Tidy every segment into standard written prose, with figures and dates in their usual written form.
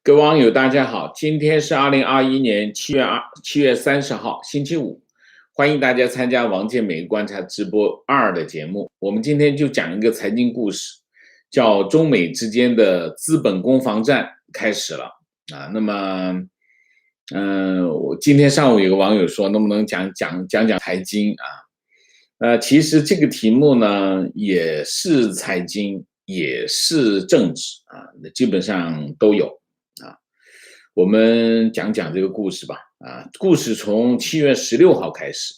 各位网友，大家好，今天是2021年7月30号，星期五，欢迎大家参加王健美观察直播2的节目。我们今天就讲一个财经故事，叫中美之间的资本攻防战开始了啊。那么，我今天上午有个网友说，能不能讲财经啊？其实这个题目呢，也是财经，也是政治啊，基本上都有。我们讲讲这个故事吧。故事从7月16号开始。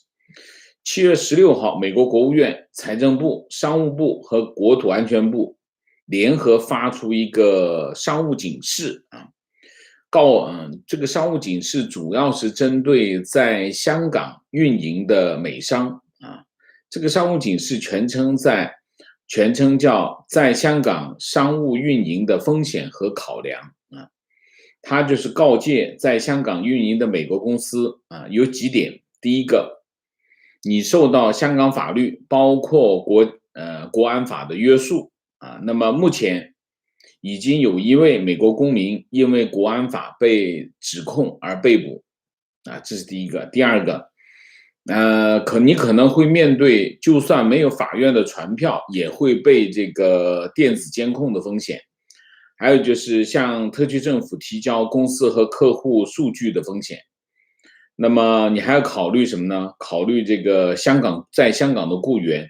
7月16号，美国国务院、财政部、商务部和国土安全部联合发出一个商务警示啊，这个商务警示主要是针对在香港运营的美商啊。这个商务警示全称叫在香港商务运营的风险和考量啊。它就是告诫在香港运营的美国公司有几点。第一个，你受到香港法律包括国安法的约束啊。那么目前已经有一位美国公民因为国安法被指控而被捕啊，这是第一个。第二个，你可能会面对就算没有法院的传票，也会被这个电子监控的风险。还有就是向特区政府提交公司和客户数据的风险。那么你还要考虑什么呢？考虑这个在香港的雇员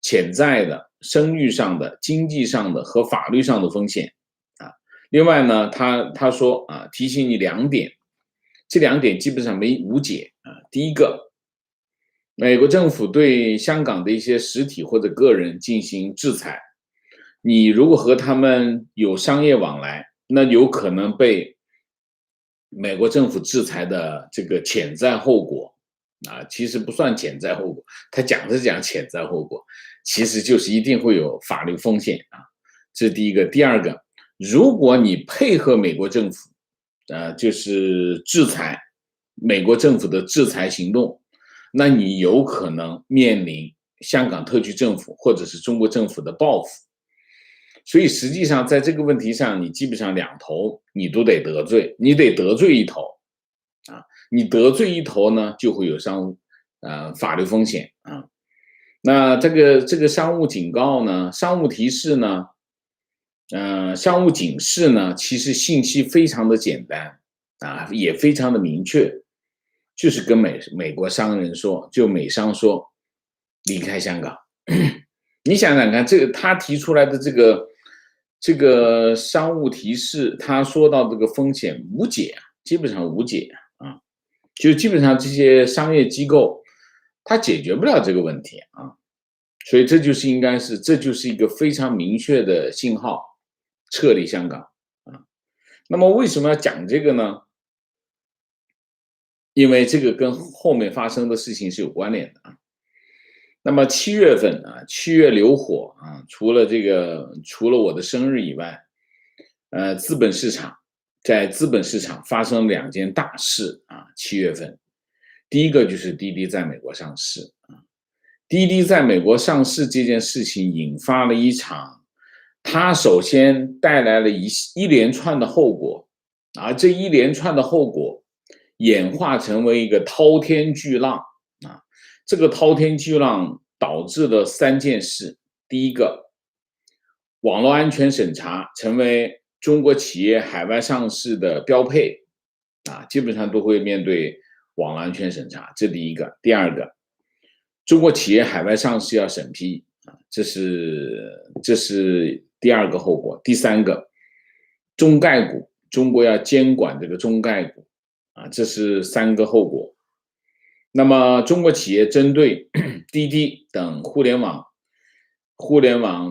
潜在的声誉上的、经济上的和法律上的风险啊。另外呢，他说提醒你2点，这2点基本上无解啊。第一个，美国政府对香港的一些实体或者个人进行制裁。你如果和他们有商业往来，那有可能被美国政府制裁的这个潜在后果其实不算潜在后果，他讲潜在后果，其实就是一定会有法律风险啊。这是第一个。第二个，如果你配合美国政府就是制裁美国政府的制裁行动，那你有可能面临香港特区政府或者是中国政府的报复。所以实际上在这个问题上，你基本上2头你都得得罪，你得得罪一头你得罪一头呢，就会有法律风险啊。那这个商务警告呢，商务提示呢，商务警示呢，其实信息非常的简单也非常的明确，就是跟美国商人说，就美商说离开香港。你想想看，他提出来的这个商务提示，他说到这个风险无解基本上无解就基本上这些商业机构它解决不了这个问题所以这就是一个非常明确的信号，撤离香港那么为什么要讲这个呢？因为这个跟后面发生的事情是有关联的那么7月份7月流火除了我的生日以外，在资本市场发生2件大事7月份，第一个就是滴滴在美国上市滴滴在美国上市这件事情引发了它首先带来了一连串的后果这一连串的后果演化成为一个滔天巨浪这个滔天巨浪导致了3件事。第一个，网络安全审查成为中国企业海外上市的标配基本上都会面对网络安全审查，这第一个。第二个，中国企业海外上市要审批这是第2个后果。第3个，中概股，中国要监管这个中概股这是3个后果。那么中国企业针对滴滴等互联网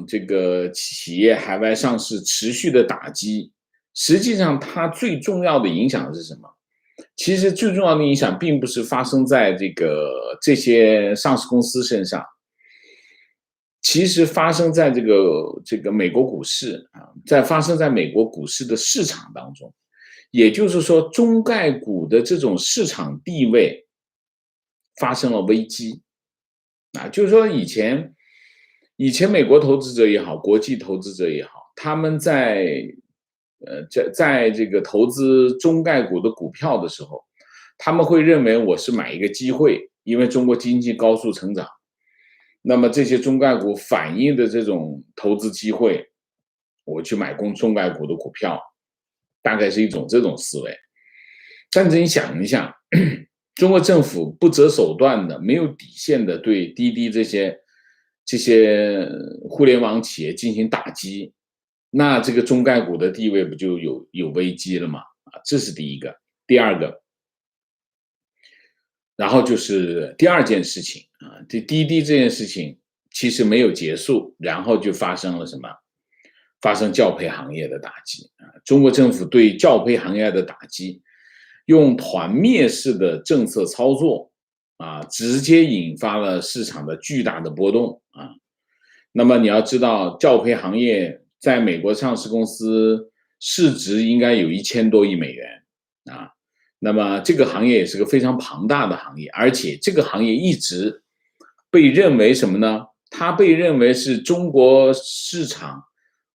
这个企业海外上市持续的打击，实际上它最重要的影响是什么？其实最重要的影响并不是发生在这些上市公司身上，其实发生在这个美国股市发生在美国股市的市场当中。也就是说，中概股的这种市场地位发生了危机就是说以前美国投资者也好，国际投资者也好，他们在在这个投资中概股的股票的时候，他们会认为我是买一个机会，因为中国经济高速成长，那么这些中概股反映的这种投资机会，我去买中概股的股票，大概是一种这种思维。但是你想一想，中国政府不择手段的、没有底线的对滴滴这些互联网企业进行打击，那这个中概股的地位不就有危机了吗？啊，这是第一个。第二个，然后就是第二件事情啊，这滴滴这件事情其实没有结束，然后就发生了什么？发生教培行业的打击啊！中国政府对教培行业的打击，用团灭式的政策操作啊，直接引发了市场的巨大的波动啊。那么你要知道，教培行业在美国上市公司市值应该有1000多亿美元啊。那么这个行业也是个非常庞大的行业，而且这个行业一直被认为什么呢？它被认为是中国市场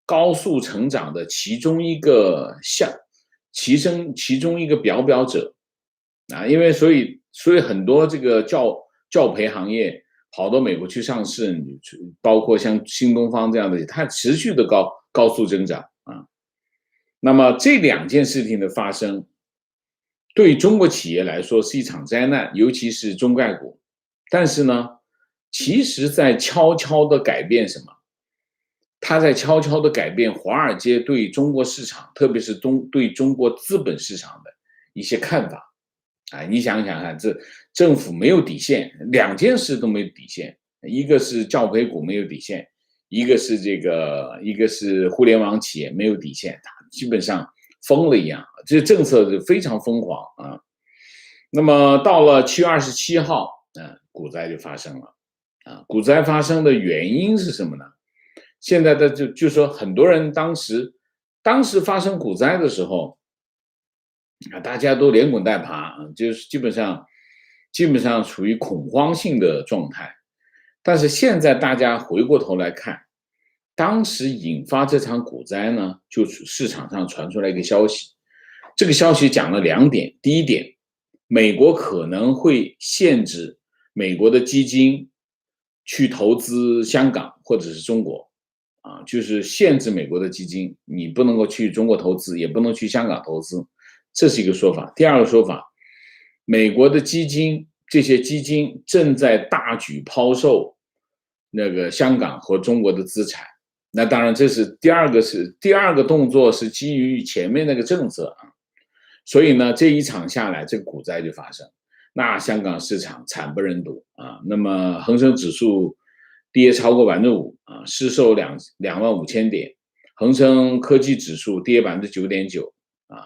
高速成长的其中一个其中一个表者啊，因为所以很多这个教培行业跑到美国去上市，包括像新东方这样的，它持续的高速增长啊。那么这两件事情的发生，对中国企业来说是一场灾难，尤其是中概股。但是呢，其实在悄悄的改变什么？它在悄悄地改变华尔街对中国市场，特别是对中国资本市场的一些看法。啊，你想想看，这政府没有底线，两件事都没有底线，一个是教培股没有底线，一个是互联网企业没有底线，它基本上疯了一样，这政策是非常疯狂啊。那么到了7月27号，股灾就发生了，啊，股灾发生的原因是什么呢？现在的就说很多人当时发生股灾的时候，啊，大家都连滚带爬，就是基本上处于恐慌性的状态。但是现在大家回过头来看，当时引发这场股灾呢，就是市场上传出来一个消息，这个消息讲了2点。第一点，美国可能会限制美国的基金去投资香港或者是中国。啊，就是限制美国的基金，你不能够去中国投资，也不能去香港投资，这是一个说法。第二个说法，美国的这些基金正在大举抛售那个香港和中国的资产。那当然，这是第二个动作是基于前面那个政策啊。所以呢，这一场下来，这个股灾就发生，那香港市场惨不忍睹啊。那么恒生指数跌超过5%啊，失守25000点，恒生科技指数跌9.9%啊，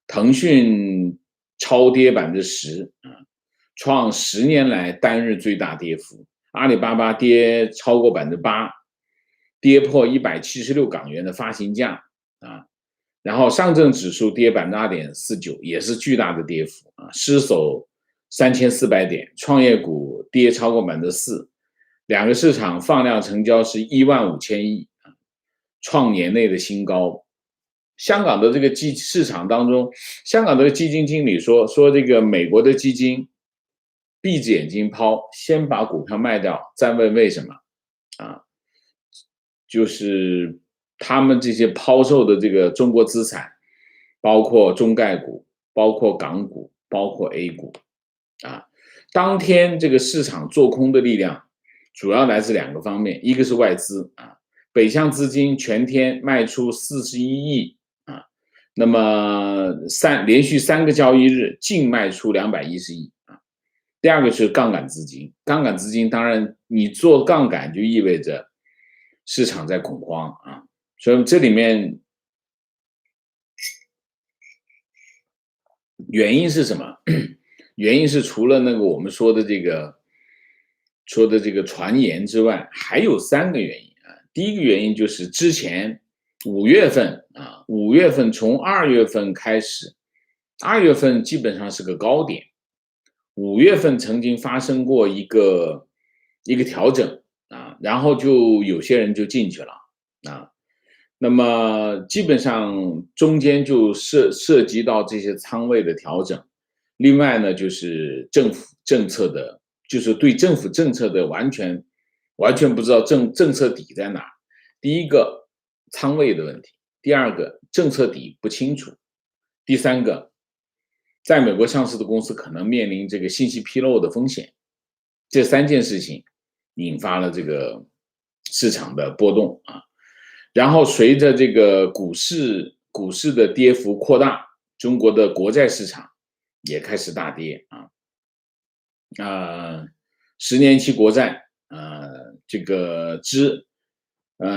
腾讯超跌10%啊，创10年来单日最大跌幅。阿里巴巴跌超过8%，跌破176港元的发行价啊。然后上证指数跌2.49%，也是巨大的跌幅啊，失守3400点，创业股跌超过4%。两个市场放量成交是15000亿啊，创年内的新高。香港的这个市场当中，香港的基金经理说这个美国的基金闭着眼睛抛，先把股票卖掉，再问为什么啊？就是他们这些抛售的这个中国资产，包括中概股，包括港股，包括 A 股啊。当天这个市场做空的力量主要来自2个方面，一个是外资啊，北向资金全天卖出41亿啊，那么连续3个交易日净卖出210亿啊。第二个是杠杆资金，杠杆资金当然你做杠杆就意味着市场在恐慌啊，所以这里面原因是什么？原因是除了那个我们说的这个传言之外，还有3个原因啊。第一个原因就是之前5月份啊，5月份从2月份开始，2月份基本上是个高点，5月份曾经发生过一个调整啊，然后就有些人就进去了啊。那么基本上中间就涉及到这些仓位的调整，另外呢就是政府政策的，就是对政府政策的完全不知道政策底在哪。第一个仓位的问题，第二个政策底不清楚，第三个在美国上市的公司可能面临这个信息披露的风险，这三件事情引发了这个市场的波动啊。然后随着这个股市的跌幅扩大，中国的国债市场也开始大跌啊。10年期国债这个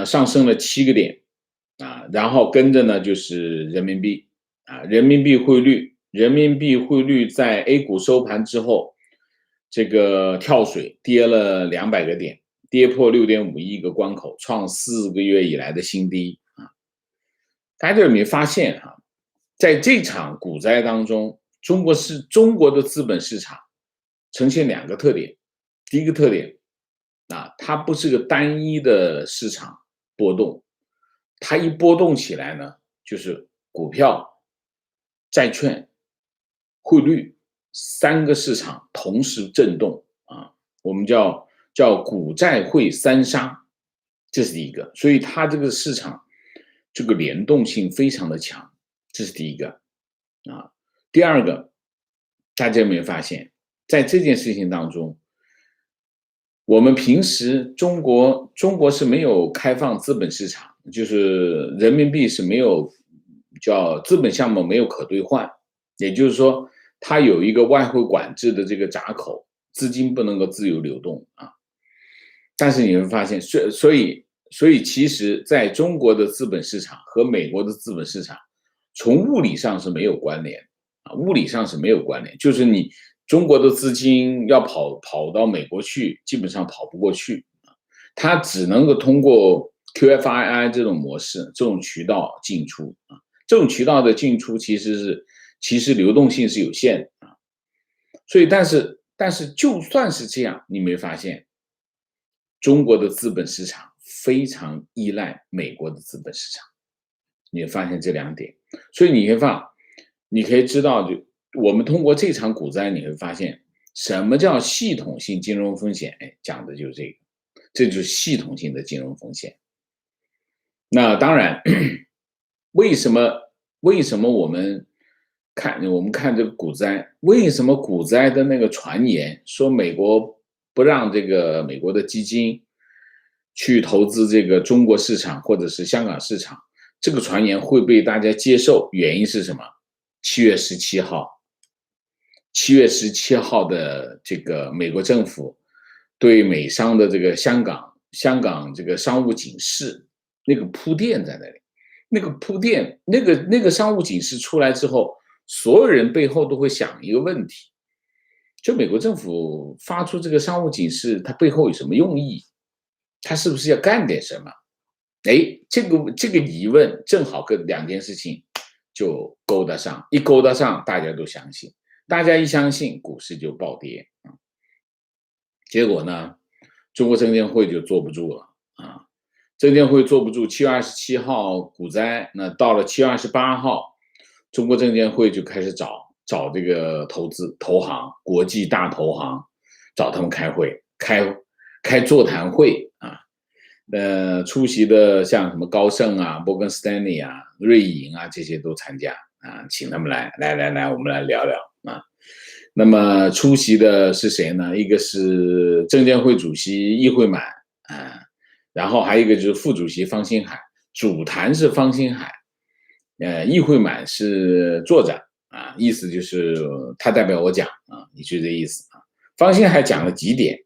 上升了7个点啊，然后跟着呢就是人民币啊，人民币汇率在 A 股收盘之后，这个跳水跌了200个点，跌破6.5亿个关口，创4个月以来的新低啊！大家有没有发现哈，在这场股灾当中，中国的资本市场呈现2个特点。第一个特点它不是个单一的市场波动，它一波动起来呢，就是股票、债券、汇率3个市场同时震动啊，我们叫股债汇三杀，这是第一个。所以它这个市场这个联动性非常的强，这是第一个啊。第二个，大家有没有发现，在这件事情当中，我们平时中国是没有开放资本市场，就是人民币是没有叫资本项目没有可兑换，也就是说它有一个外汇管制的这个闸口，资金不能够自由流动啊。但是你会发现，所以其实在中国的资本市场和美国的资本市场从物理上是没有关联啊，物理上是没有关联，就是你中国的资金要跑到美国去，基本上跑不过去啊，它只能够通过 QFII 这种模式、这种渠道进出啊，这种渠道的进出其实流动性是有限的啊，所以但是就算是这样，你没发现中国的资本市场非常依赖美国的资本市场，你会发现这2点，所以你可以知道，就我们通过这场股灾，你会发现什么叫系统性金融风险？讲的就是这个，这就是系统性的金融风险。那当然，为什么我们看这个股灾，为什么股灾的那个传言说美国不让这个美国的基金去投资这个中国市场或者是香港市场，这个传言会被大家接受？原因是什么？7月17号的这个美国政府对美商的这个香港这个商务警示，那个铺垫在那里，那个铺垫，那个商务警示出来之后，所有人背后都会想一个问题，就美国政府发出这个商务警示，它背后有什么用意？它是不是要干点什么？这个疑问正好跟2件事情就勾搭上，一勾搭上，大家都相信，大家一相信，股市就暴跌啊。结果呢，中国证监会就坐不住了啊，证监会坐不住，7月27号股灾，那到了7月28号，中国证监会就开始找这个投行，国际大投行，找他们开会，开座谈会啊。出席的像什么高盛啊、摩根斯丹利啊、瑞银啊这些都参加啊，请他们来，我们来聊聊啊。那么出席的是谁呢？一个是证监会主席易会满啊，然后还有一个就是副主席方星海，主谈是方星海，易会满是座长啊，意思就是他代表我讲啊，你就这意思啊。方星海讲了几点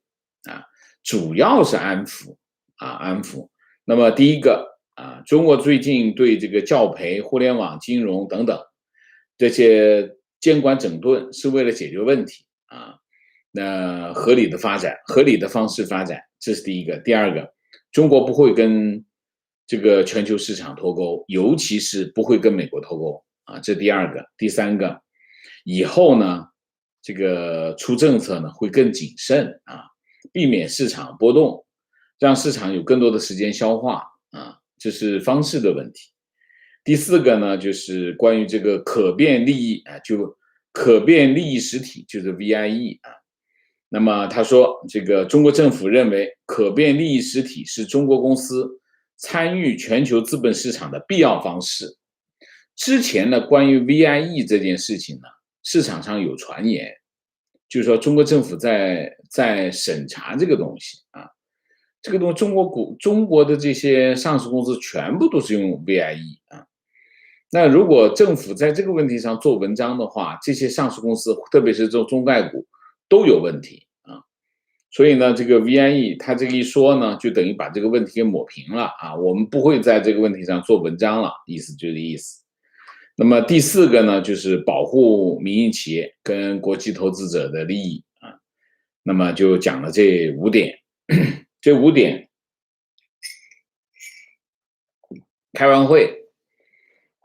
啊，主要是安抚。那么第一个中国最近对这个教培、互联网金融等等这些监管整顿是为了解决问题啊，那合理的方式发展，这是第一个。第二个，中国不会跟这个全球市场脱钩，尤其是不会跟美国脱钩啊，这第二个。第三个，以后呢，这个出政策呢会更谨慎啊，避免市场波动。让市场有更多的时间消化啊，这是方式的问题。第4个呢，就是关于这个可变利益啊，就可变利益实体，就是 VIE 啊。那么他说，这个中国政府认为可变利益实体是中国公司参与全球资本市场的必要方式。之前呢，关于 VIE 这件事情呢，市场上有传言，就是说中国政府在审查这个东西啊。这个东西中国的这些上市公司全部都是用 VIE 啊。那如果政府在这个问题上做文章的话，这些上市公司，特别是这种中概股都有问题啊。所以呢，这个 VIE 它这个一说呢，就等于把这个问题给抹平了啊。我们不会在这个问题上做文章了，意思就是意思。那么第4个呢，就是保护民营企业跟国际投资者的利益啊。那么就讲了这5点，这5点开完会，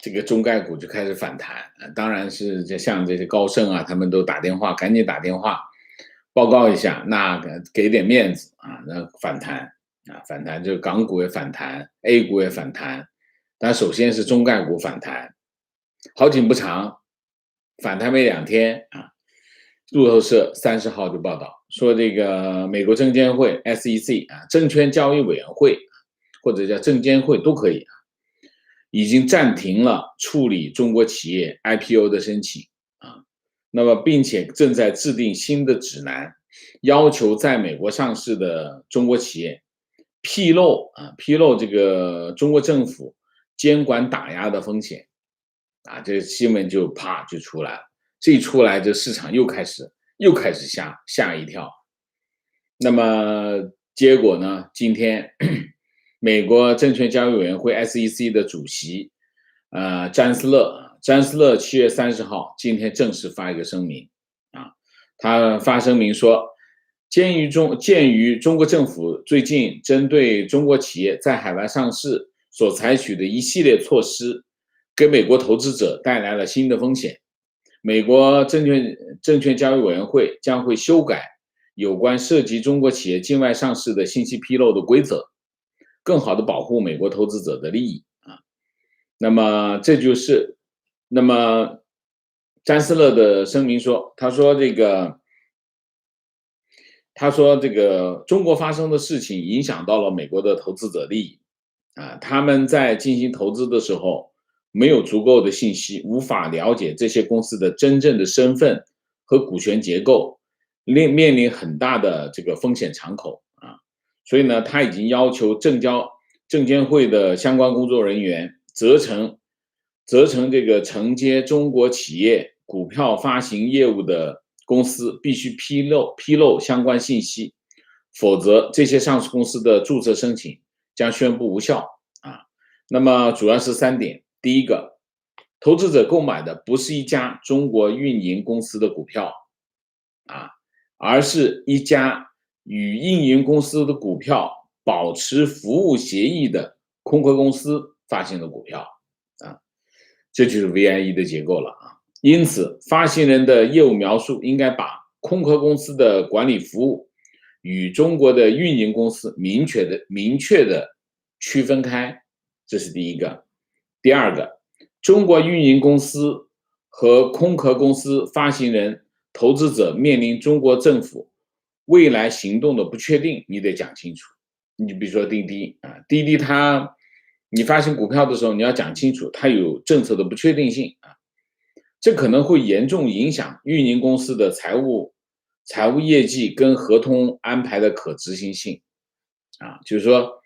这个中概股就开始反弹，当然是像这些高盛啊，他们都打电话，赶紧打电话报告一下，那给点面子啊，那反弹啊，反弹就港股也反弹 ，A 股也反弹，但首先是中概股反弹，好景不长，反弹没2天啊，路透社30号就报道说，这个美国证监会 SEC 啊，证券交易委员会或者叫证监会都可以啊，已经暂停了处理中国企业 IPO 的申请啊，那么并且正在制定新的指南，要求在美国上市的中国企业披露这个中国政府监管打压的风险啊，这新闻就啪就出来了，这一出来，这市场又开始吓一跳。那么结果呢？今天美国证券交易委员会 SEC 的主席詹斯勒7月30号今天正式发一个声明啊，他发声明说，鉴于中国政府最近针对中国企业在海外上市所采取的一系列措施，给美国投资者带来了新的风险，美国证券交易委员会将会修改有关涉及中国企业境外上市的信息披露的规则，更好地保护美国投资者的利益啊。那么詹斯勒的声明说，他说这个中国发生的事情影响到了美国的投资者利益啊，他们在进行投资的时候没有足够的信息，无法了解这些公司的真正的身份和股权结构，面临很大的这个风险敞口啊。所以呢，他已经要求证监会的相关工作人员责成这个承接中国企业股票发行业务的公司必须披露相关信息，否则这些上市公司的注册申请将宣布无效啊。那么主要是3点，第一个，投资者购买的不是一家中国运营公司的股票啊，而是一家与运营公司的股票保持服务协议的空壳公司发行的股票啊，这就是 VIE 的结构了啊。因此，发行人的业务描述应该把空壳公司的管理服务与中国的运营公司明确的区分开，这是第一个。第二个，中国运营公司和空壳公司发行人投资者面临中国政府未来行动的不确定，你得讲清楚。你比如说滴滴啊，滴滴你发行股票的时候，你要讲清楚，它有政策的不确定性啊，这可能会严重影响运营公司的财务业绩跟合同安排的可执行性啊，就是说，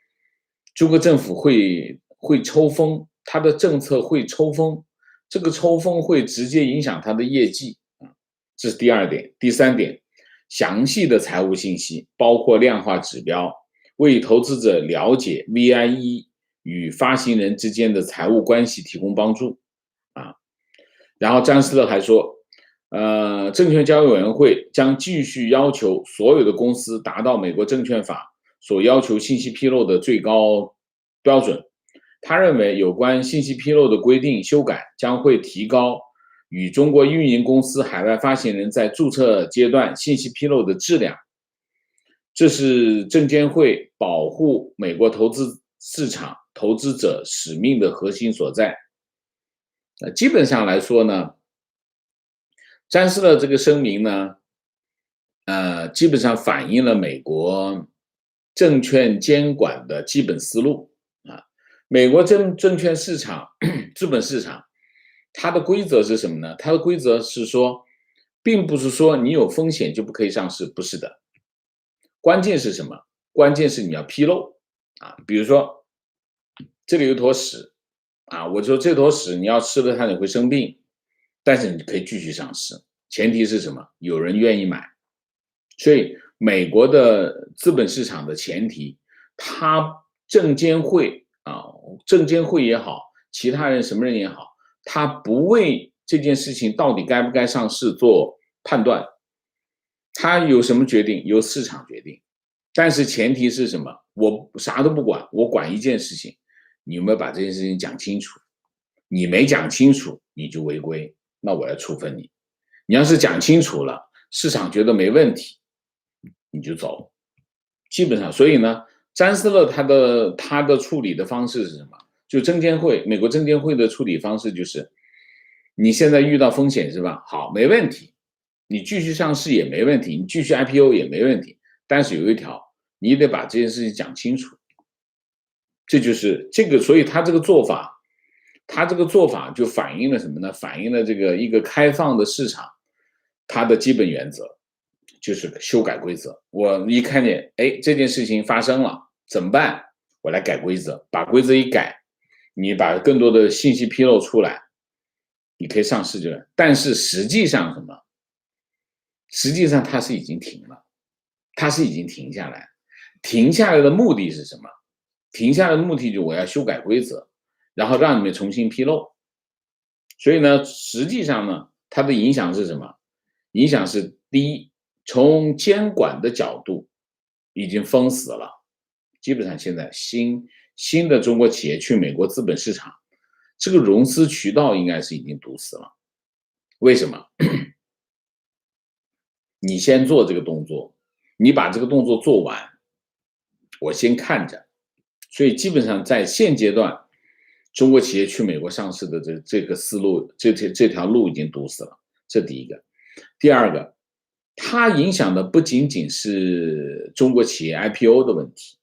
中国政府会抽风，它的政策会抽风，这个抽风会直接影响它的业绩啊，这是第2点。第3点，详细的财务信息，包括量化指标，为投资者了解 VIE 与发行人之间的财务关系提供帮助啊。然后詹斯勒还说，证券交易委员会将继续要求所有的公司达到美国证券法所要求信息披露的最高标准。他认为有关信息披露的规定修改将会提高与中国运营公司海外发行人在注册阶段信息披露的质量。这是证监会保护美国投资市场投资者使命的核心所在。基本上来说呢，詹斯勒这个声明呢，基本上反映了美国证券监管的基本思路啊。美国证券市场、资本市场，它的规则是什么呢？它的规则是说，并不是说你有风险就不可以上市，不是的。关键是什么？关键是你要披露啊。比如说，这里有一坨屎啊，我说这坨屎你要吃了它你会生病，但是你可以继续上市，前提是什么？有人愿意买。所以美国的资本市场的前提，它证监会也好，其他人什么人也好，他不为这件事情到底该不该上市做判断，他有什么决定由市场决定，但是前提是什么？我啥都不管，我管一件事情，你有没有把这件事情讲清楚？你没讲清楚，你就违规，那我要处分你。你要是讲清楚了，市场觉得没问题，你就走。基本上，所以呢，詹斯勒他的处理的方式是什么？就美国证监会的处理方式就是，你现在遇到风险是吧？好，没问题，你继续上市也没问题，你继续 IPO 也没问题，但是有一条，你得把这件事情讲清楚。这就是这个，所以他这个做法就反映了什么呢？反映了这个一个开放的市场，它的基本原则就是修改规则。我一看见，哎，这件事情发生了，怎么办？我来改规则，把规则一改，你把更多的信息披露出来，你可以上市就。但是实际上什么？实际上它是已经停了，它是已经停下来。停下来的目的是什么？停下来的目的就是我要修改规则，然后让你们重新披露。所以呢，实际上呢，它的影响是什么？影响是第一，从监管的角度已经封死了，基本上现在新的中国企业去美国资本市场，这个融资渠道应该是已经堵死了。为什么？你先做这个动作，你把这个动作做完，我先看着。所以基本上在现阶段，中国企业去美国上市的这个思路，这条路已经堵死了。这第一个。第二个，它影响的不仅仅是中国企业 IPO 的问题，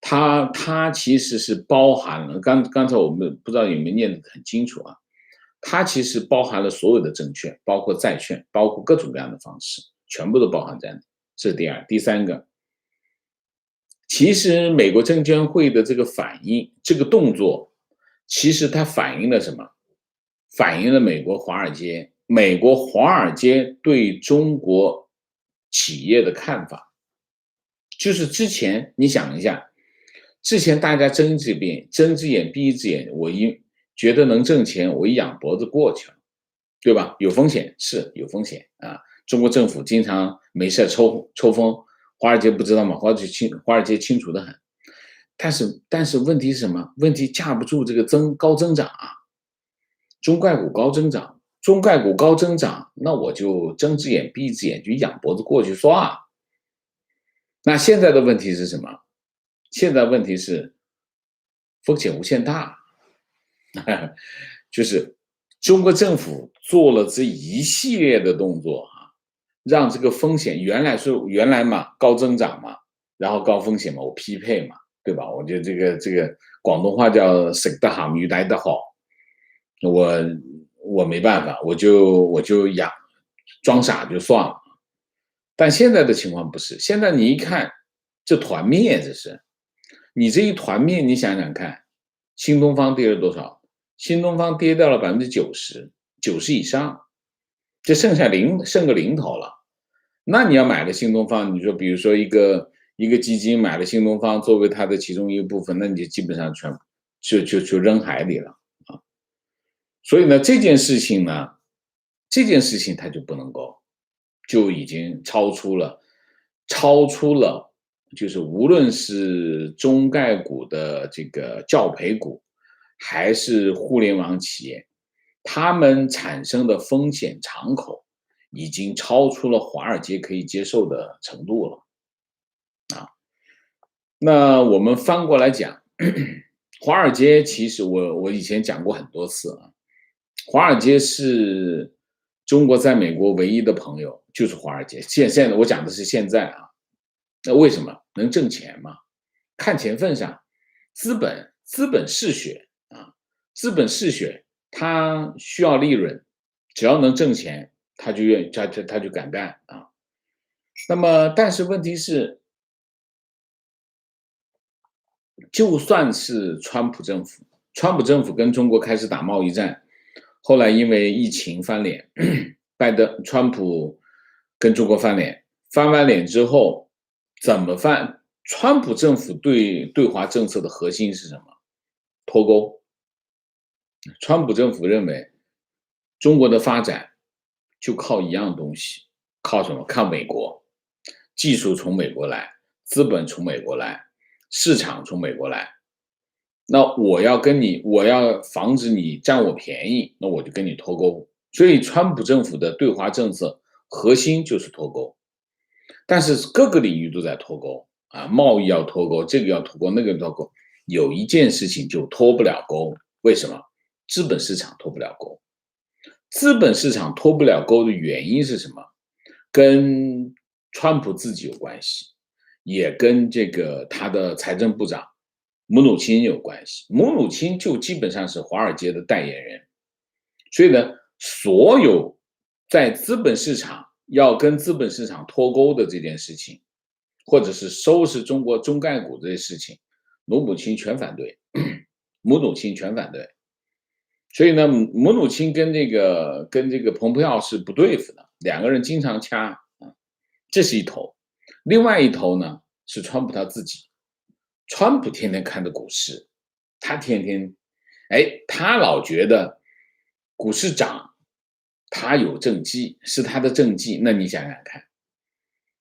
它其实是包含了刚才我们不知道有没有念得很清楚啊，它其实包含了所有的证券，包括债券，包括各种各样的方式，全部都包含在内。这是第二。第三个，其实美国证监会的这个反应，这个动作，其实它反映了什么？反映了美国华尔街对中国企业的看法。就是之前你想一下，之前大家睁只眼闭一只眼，我一觉得能挣钱，我一仰脖子过去了，对吧？有风险是有风险啊，中国政府经常没事抽风，华尔街不知道吗？华尔街清楚得很。但是问题是什么？问题架不住这个高增长啊，中概股高增长，那我就睁只眼闭一只眼，就仰脖子过去算了。那现在的问题是什么？现在问题是风险无限大，就是中国政府做了这一系列的动作啊，让这个风险原来嘛高增长嘛，然后高风险嘛，我匹配嘛，对吧？我觉得这个广东话叫食得鹹魚抵得好，我没办法，我就装傻就算了。但现在的情况不是，现在你一看这团灭，你这一团灭，你想想看，新东方跌了多少？新东方跌掉了90%以上，就剩个零头了。那你要买了新东方，你说比如说一个基金买了新东方作为它的其中一个部分，那你就基本上就扔海里了啊。所以呢，这件事情它就不能够，就已经超出了，就是无论是中概股的这个教培股，还是互联网企业，他们产生的风险敞口已经超出了华尔街可以接受的程度了啊。那我们翻过来讲，华尔街其实我以前讲过很多次啊，华尔街是中国在美国唯一的朋友，就是华尔街。现在我讲的是现在啊，那为什么能挣钱嘛？看钱份上，资本嗜血啊，资本嗜血，它需要利润，只要能挣钱，他就愿意他就敢干啊。那么，但是问题是，就算是川普政府跟中国开始打贸易战，后来因为疫情翻脸，川普跟中国翻脸，翻完脸之后怎么翻？川普政府对华政策的核心是什么？脱钩。川普政府认为中国的发展就靠一样东西，靠什么？靠美国，技术从美国来，资本从美国来，市场从美国来。那我要防止你占我便宜，那我就跟你脱钩。所以，川普政府的对华政策核心就是脱钩，但是各个领域都在脱钩啊，贸易要脱钩，这个要脱钩，那个要脱钩。有一件事情就脱不了钩，为什么？资本市场脱不了钩。资本市场脱不了钩的原因是什么？跟川普自己有关系，也跟这个他的财政部长姆努钦有关系。姆努钦就基本上是华尔街的代言人，所以呢，所有在资本市场要跟资本市场脱钩的这件事情，或者是收拾中国中概股这些事情，姆努钦全反对，姆努钦全反对。所以呢，姆努钦跟这个蓬佩奥是不对付的，两个人经常掐啊，这是一头。另外一头呢是川普他自己，川普天天看的股市，他天天，他老觉得股市涨，他有政绩，是他的政绩。那你想想看，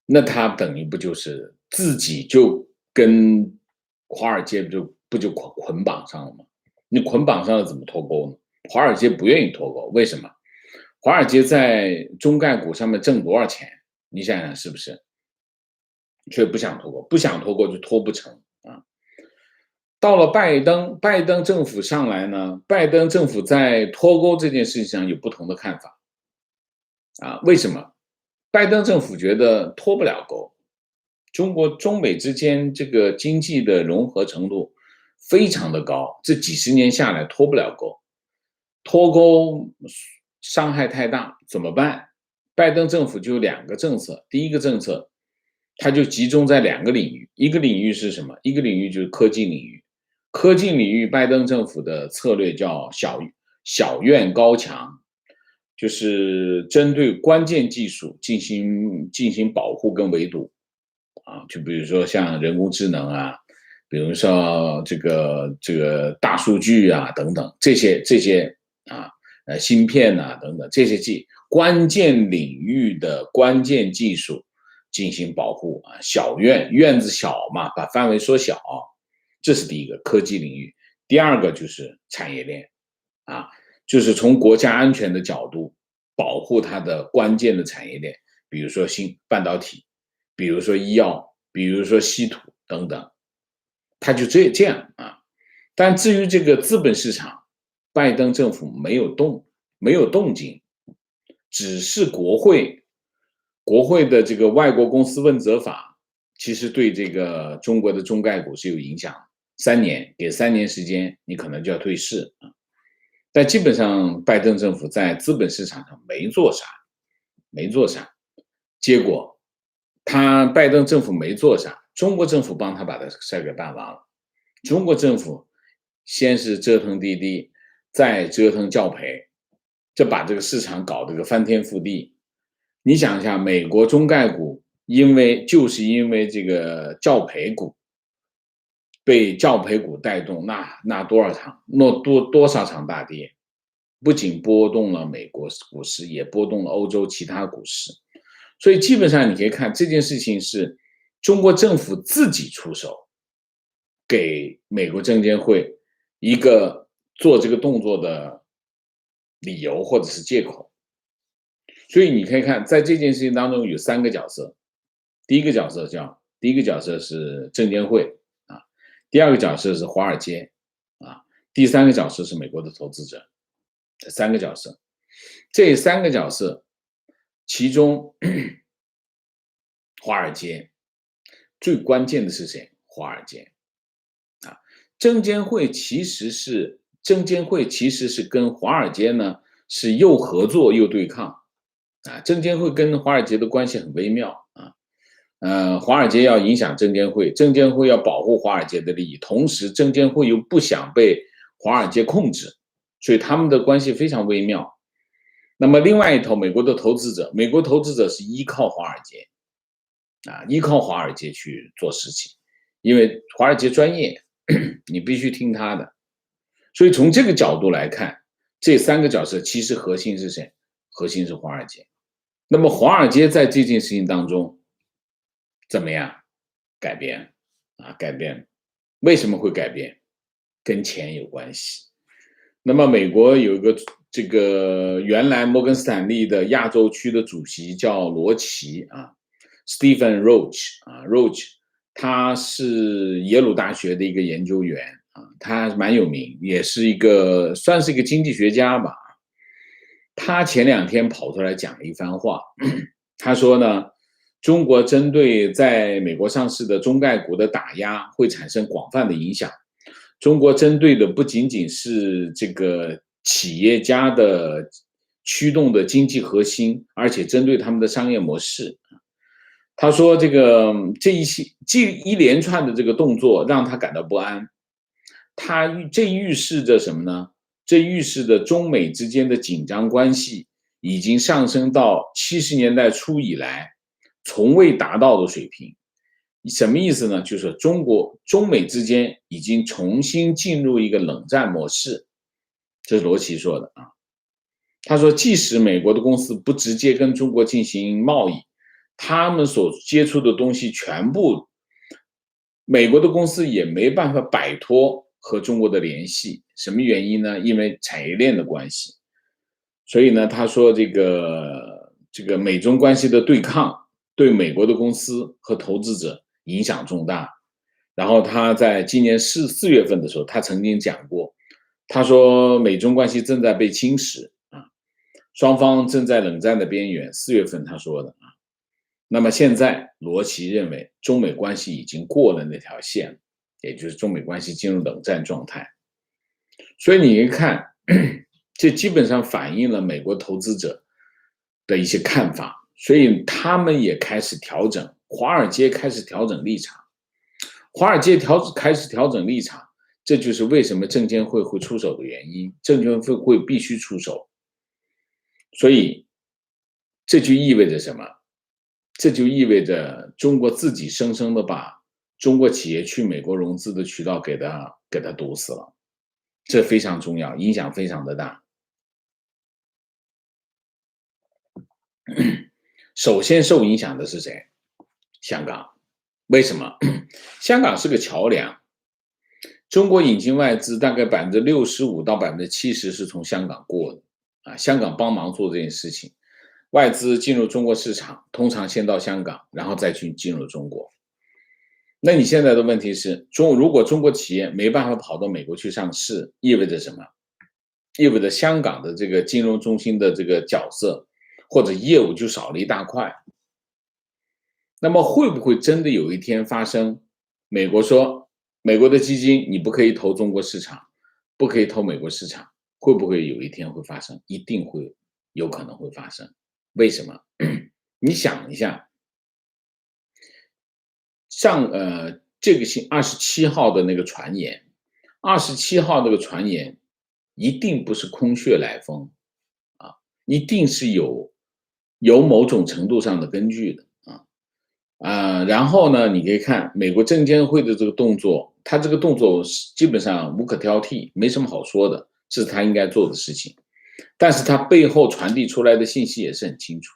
那他等于不就是自己就跟华尔街不就捆绑上了吗？你捆绑上了怎么脱钩呢？华尔街不愿意脱钩，为什么？华尔街在中概股上面挣多少钱？你想想是不是？却不想脱钩，不想脱钩就脱不成啊。到了拜登政府上来呢，拜登政府在脱钩这件事情上有不同的看法啊。为什么？拜登政府觉得脱不了钩，中美之间这个经济的融合程度非常的高，这几十年下来脱不了钩，脱钩伤害太大，怎么办？拜登政府就有两个政策，第一个政策，它就集中在两个领域，一个领域是什么？一个领域就是科技领域，科技领域拜登政府的策略叫小院高墙，就是针对关键技术进行保护跟围堵啊，就比如说像人工智能啊，比如说这个大数据啊等等这些啊，芯片啊等等这些关键领域的关键技术进行保护啊，院子小嘛，把范围缩小，这是第一个科技领域。第二个就是产业链啊，就是从国家安全的角度保护它的关键的产业链，比如说半导体，比如说医药，比如说稀土等等，它就这样啊。但至于这个资本市场，拜登政府没有动静，只是国会的这个外国公司问责法，其实对这个中国的中概股是有影响的。给3年时间，你可能就要退市啊。但基本上，拜登政府在资本市场上没做啥。结果，拜登政府没做啥，中国政府帮他把这事儿给办完了。中国政府先是折腾滴滴，再折腾教培，这把这个市场搞得个翻天覆地。你想一下，美国中概股就是因为这个教培股被教培股带动，那多少场大跌，不仅波动了美国股市，也波动了欧洲其他股市。所以基本上你可以看这件事情是中国政府自己出手，给美国证监会一个做这个动作的理由或者是借口。所以你可以看，在这件事情当中有3个角色，第一个角色是证监会啊，第二个角色是华尔街，第三个角色是美国的投资者。这三个角色，这三个角色，其中华尔街最关键的是谁？华尔街啊，证监会其实是跟华尔街呢是又合作又对抗啊。证监会跟华尔街的关系很微妙啊。华尔街要影响证监会，证监会要保护华尔街的利益，同时证监会又不想被华尔街控制，所以他们的关系非常微妙。那么另外一头，美国的投资者，美国投资者是依靠华尔街啊，依靠华尔街去做事情，因为华尔街专业，你必须听他的。所以从这个角度来看，这三个角色其实核心是谁？核心是华尔街。那么华尔街在这件事情当中怎么样改变啊？改变，为什么会改变？跟钱有关系。那么美国有一个这个原来摩根斯坦利的亚洲区的主席叫罗奇啊 ，Stephen Roach 啊 ，Roach， 他是耶鲁大学的一个研究员啊，他蛮有名，也是一个算是一个经济学家吧。他前2天跑出来讲了一番话，他说呢，中国针对在美国上市的中概股的打压会产生广泛的影响。中国针对的不仅仅是这个企业家的驱动的经济核心，而且针对他们的商业模式。他说这一连串的这个动作让他感到不安。这预示着什么呢？这预示着中美之间的紧张关系已经上升到70年代初以来从未达到的水平。什么意思呢？就是中美之间已经重新进入一个冷战模式，这是罗奇说的啊。他说，即使美国的公司不直接跟中国进行贸易，他们所接触的东西全部，美国的公司也没办法摆脱和中国的联系。什么原因呢？因为产业链的关系。所以呢，他说这个美中关系的对抗对美国的公司和投资者影响重大。然后他在今年4月份的时候，他曾经讲过，他说美中关系正在被侵蚀啊，双方正在冷战的边缘。4月份他说的啊。那么现在罗奇认为中美关系已经过了那条线，也就是中美关系进入冷战状态。所以你一看，这基本上反映了美国投资者的一些看法，所以他们也开始调整，华尔街开始调整立场，开始调整立场，这就是为什么证监会会出手的原因，证监会必须出手。所以这就意味着什么？这就意味着中国自己生生的把中国企业去美国融资的渠道给它堵死了，这非常重要，影响非常的大。首先受影响的是谁？香港。为什么？香港是个桥梁，中国引进外资大概65%到70%是从香港过的啊，香港帮忙做这件事情。外资进入中国市场，通常先到香港，然后再去进入中国。那你现在的问题是，如果中国企业没办法跑到美国去上市，意味着什么？意味着香港的这个金融中心的这个角色或者业务就少了一大块。那么会不会真的有一天发生，美国说美国的基金你不可以投中国市场，不可以投美国市场，会不会有一天会发生？一定会，有可能会发生。为什么？你想一下，这个27号的那个传言，27号那个传言一定不是空穴来风啊，一定是有某种程度上的根据的然后呢，你可以看美国证监会的这个动作，他这个动作基本上无可挑剔，没什么好说的，这是他应该做的事情。但是他背后传递出来的信息也是很清楚，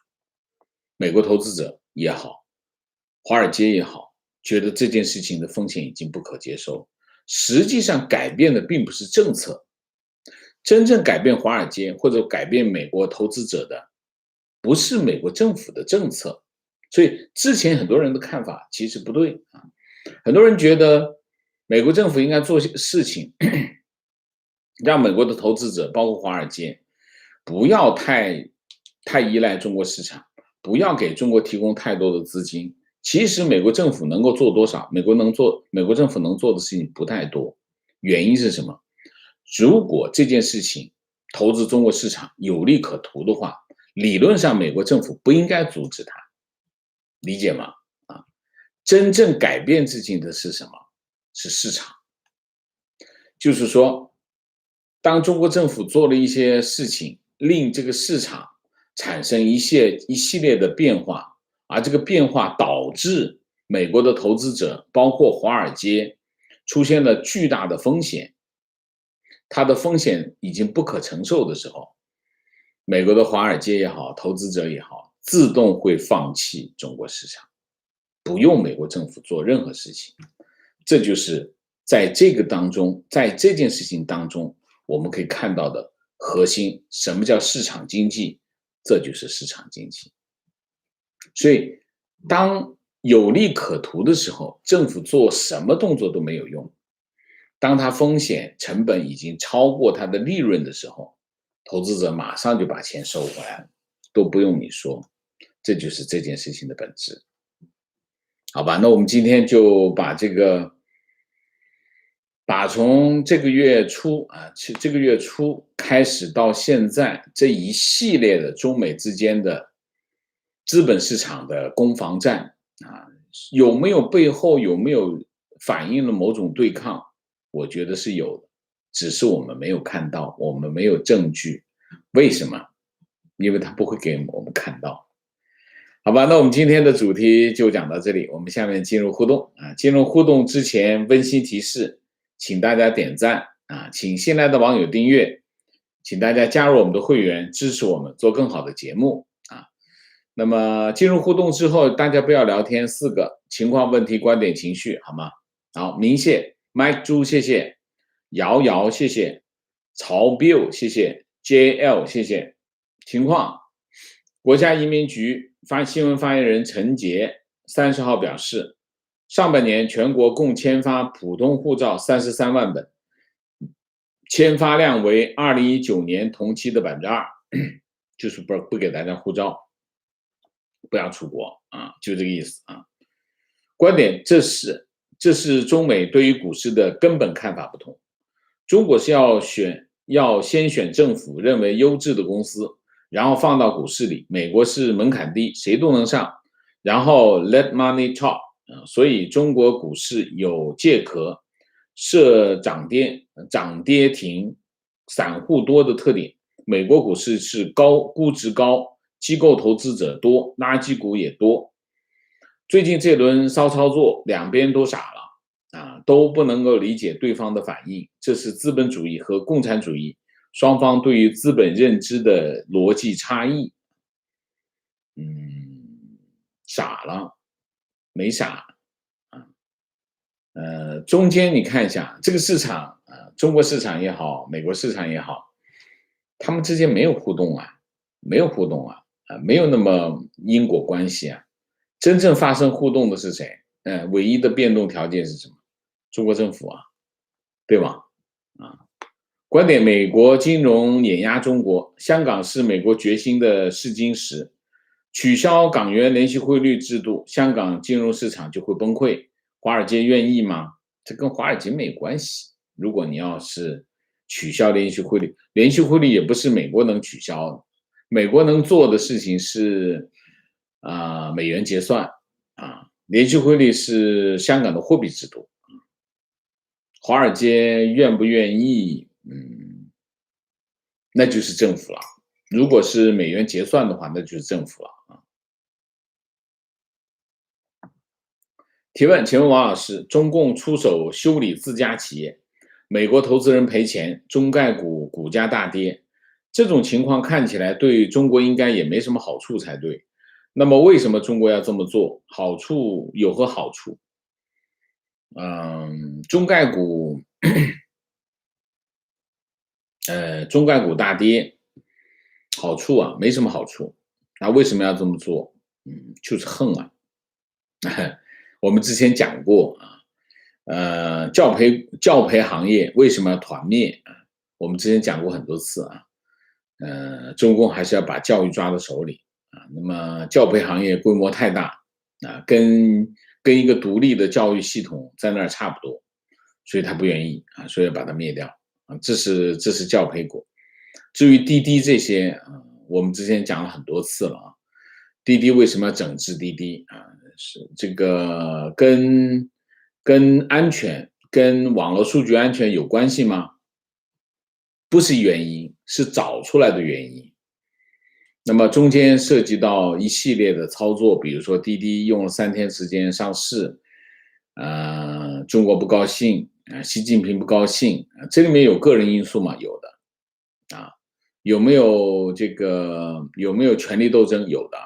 美国投资者也好，华尔街也好，觉得这件事情的风险已经不可接受。实际上改变的并不是政策，真正改变华尔街或者改变美国投资者的，不是美国政府的政策。所以之前很多人的看法其实不对啊，很多人觉得美国政府应该做些事情让美国的投资者，包括华尔街，不要太依赖中国市场，不要给中国提供太多的资金。其实美国政府能够做多少？美国政府能做的事情不太多。原因是什么？如果这件事情投资中国市场有利可图的话，理论上美国政府不应该阻止它，理解吗？真正改变事情的是什么？是市场。就是说，当中国政府做了一些事情，令这个市场产生一系列的变化，而这个变化导致美国的投资者，包括华尔街，出现了巨大的风险，它的风险已经不可承受的时候，美国的华尔街也好，投资者也好，自动会放弃中国市场，不用美国政府做任何事情。这就是在这个当中，在这件事情当中，我们可以看到的核心。什么叫市场经济？这就是市场经济。所以当有利可图的时候，政府做什么动作都没有用。当它风险成本已经超过它的利润的时候，投资者马上就把钱收回来了，都不用你说。这就是这件事情的本质。好吧，那我们今天就把从这个月初开始到现在这一系列的中美之间的资本市场的攻防战有没有背后有没有反映了某种对抗？我觉得是有的，只是我们没有看到，我们没有证据。为什么？因为它不会给我们看到。好吧，那我们今天的主题就讲到这里，我们下面进入互动进入互动之前，温馨提示，请大家点赞请新来的网友订阅，请大家加入我们的会员，支持我们做更好的节目那么进入互动之后，大家不要聊天，4个情况、问题、观点、情绪，好吗？好，明谢 Mike 猪，谢谢瑶，谢谢曹 Bill， 谢谢 JL， 谢谢情况。国家移民局新闻发言人陈杰30号表示，上半年全国共签发普通护照33万本，签发量为2019年同期的2%，就是不给大家护照，不要出国就这个意思观点，这是中美对于股市的根本看法不同。中国是要先选政府认为优质的公司，然后放到股市里。美国是门槛低，谁都能上，然后 let money talk 所以中国股市有借壳、设涨跌停、散户多的特点。美国股市是估值高，机构投资者多，垃圾股也多。最近这轮骚操作，两边都傻了都不能够理解对方的反应，这是资本主义和共产主义双方对于资本认知的逻辑差异。傻了，没傻中间你看一下这个市场中国市场也好，美国市场也好，他们之间没有互动没有互动没有那么因果关系真正发生互动的是谁？唯一的变动条件是什么？中国政府对吗？观点：美国金融碾压中国，香港是美国决心的试金石，取消港元联系汇率制度，香港金融市场就会崩溃。华尔街愿意吗？这跟华尔街没有关系。如果你要是取消联系汇率，联系汇率也不是美国能取消的，美国能做的事情是美元结算联系汇率是香港的货币制度。华尔街愿不愿意？那就是政府了。如果是美元结算的话，那就是政府了提问，请问王老师，中共出手修理自家企业，美国投资人赔钱，中概股股价大跌，这种情况看起来对中国应该也没什么好处才对。那么为什么中国要这么做？好处有何好处？中概股大跌，好处没什么好处。那为什么要这么做？就是横我们之前讲过教培行业为什么要团灭我们之前讲过很多次啊，中共还是要把教育抓到手里啊。那么教培行业规模太大啊，跟一个独立的教育系统在那儿差不多，所以他不愿意啊，所以要把它灭掉啊。这是教培股。至于滴滴这些啊，我们之前讲了很多次了啊。滴滴为什么要整治滴滴啊？是这个跟安全、跟网络数据安全有关系吗？不是原因，是找出来的原因。那么中间涉及到一系列的操作，比如说滴滴用了3天时间上市，中国不高兴啊，习近平不高兴啊，这里面有个人因素吗？有的啊，有没有权力斗争？有的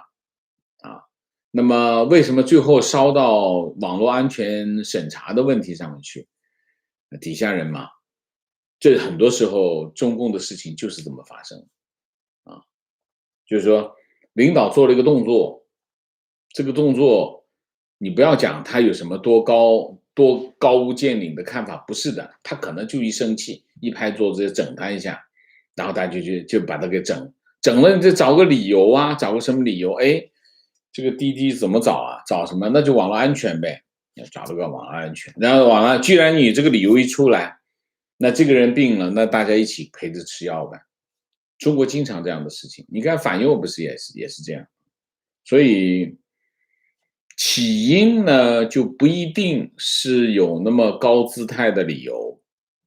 啊。那么为什么最后烧到网络安全审查的问题上面去？底下人嘛，这很多时候中共的事情就是这么发生啊。就是说，领导做了一个动作，这个动作你不要讲他有什么多高屋建瓴的看法，不是的，他可能就一生气，一拍桌子就整他一下，然后他就把他给整了，你就找个理由啊，找个什么理由？哎，这个滴滴怎么找啊？找什么？那就网络安全呗，找了个网络安全，然后既然你这个理由一出来，那这个人病了，那大家一起陪着吃药呗。中国经常这样的事情，你看反右不是也是这样，所以起因呢就不一定是有那么高姿态的理由，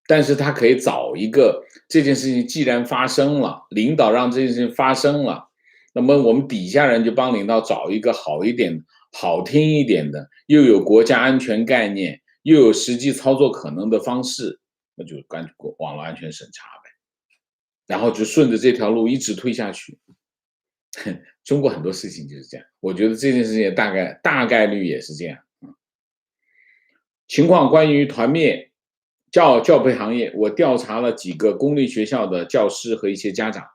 但是他可以找一个这件事情既然发生了，领导让这件事情发生了，那么我们底下人就帮领导找一个好一点、好听一点的，又有国家安全概念，又有实际操作可能的方式，那就关网络安全审查呗。然后就顺着这条路一直推下去。中国很多事情就是这样，我觉得这件事情大概率也是这样。情况关于团灭教培行业，我调查了几个公立学校的教师和一些家长，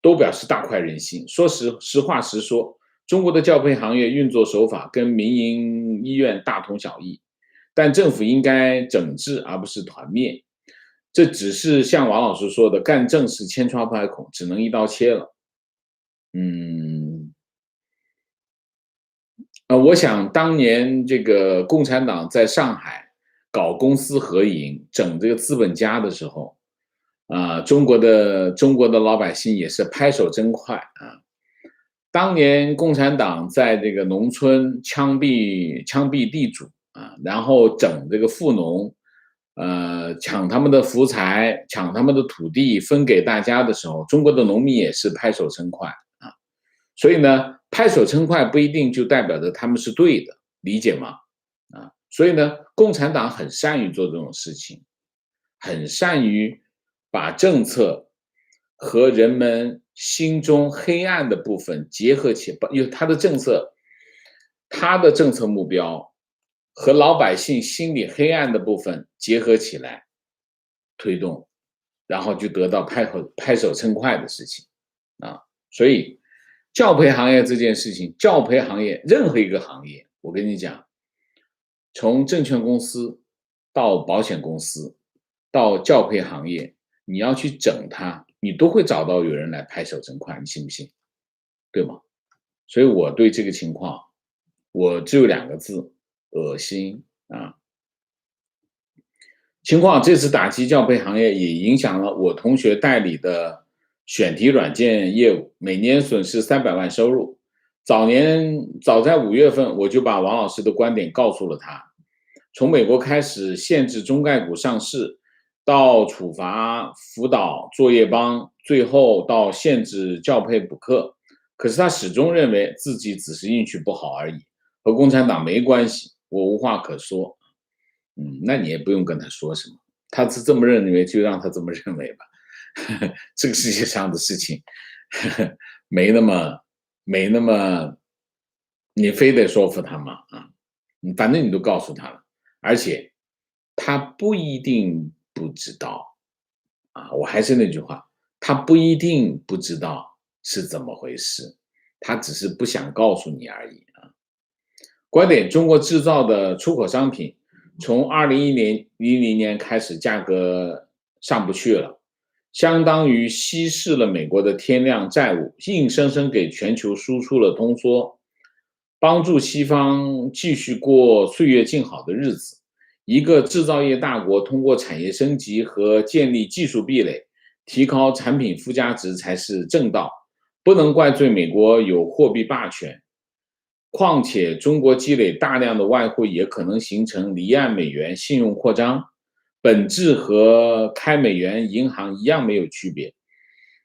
都表示大快人心。说实话实说，中国的教培行业运作手法跟民营医院大同小异，但政府应该整治而不是团灭。这只是像王老师说的，干正事千疮百孔，只能一刀切了。我想当年这个共产党在上海搞公私合营，整这个资本家的时候，中国的老百姓也是拍手真快啊。当年共产党在这个农村枪毙地主啊，然后整这个富农，抢他们的福财，抢他们的土地分给大家的时候，中国的农民也是拍手称快啊。所以呢，拍手称快不一定就代表着他们是对的，理解吗？所以呢，共产党很善于做这种事情，很善于把政策和人们心中黑暗的部分结合起，因为他的政策目标和老百姓心里黑暗的部分结合起来推动，然后就得到拍手称快的事情啊。所以教培行业这件事情，教培行业任何一个行业，我跟你讲，从证券公司到保险公司到教培行业，你要去整它，你都会找到有人来拍手称快，你信不信？对吗？所以我对这个情况，我只有2个字：恶心啊！情况这次打击教培行业，也影响了我同学代理的选题软件业务，每年损失300万收入。早在5月份，我就把王老师的观点告诉了他。从美国开始限制中概股上市，到处罚辅导作业帮，最后到限制教培补课。可是他始终认为自己只是运气不好而已，和共产党没关系，我无话可说。那你也不用跟他说什么，他是这么认为就让他这么认为吧。这个世界上的事情没那么你非得说服他吗？反正你都告诉他了，而且他不一定不知道我还是那句话，他不一定不知道是怎么回事，他只是不想告诉你而已观点：中国制造的出口商品从2010年开始价格上不去了，相当于稀释了美国的天量债务，硬生生给全球输出了通缩，帮助西方继续过岁月静好的日子。一个制造业大国通过产业升级和建立技术壁垒，提高产品附加值才是正道，不能怪罪美国有货币霸权。况且中国积累大量的外汇也可能形成离岸美元信用扩张，本质和开美元银行一样没有区别。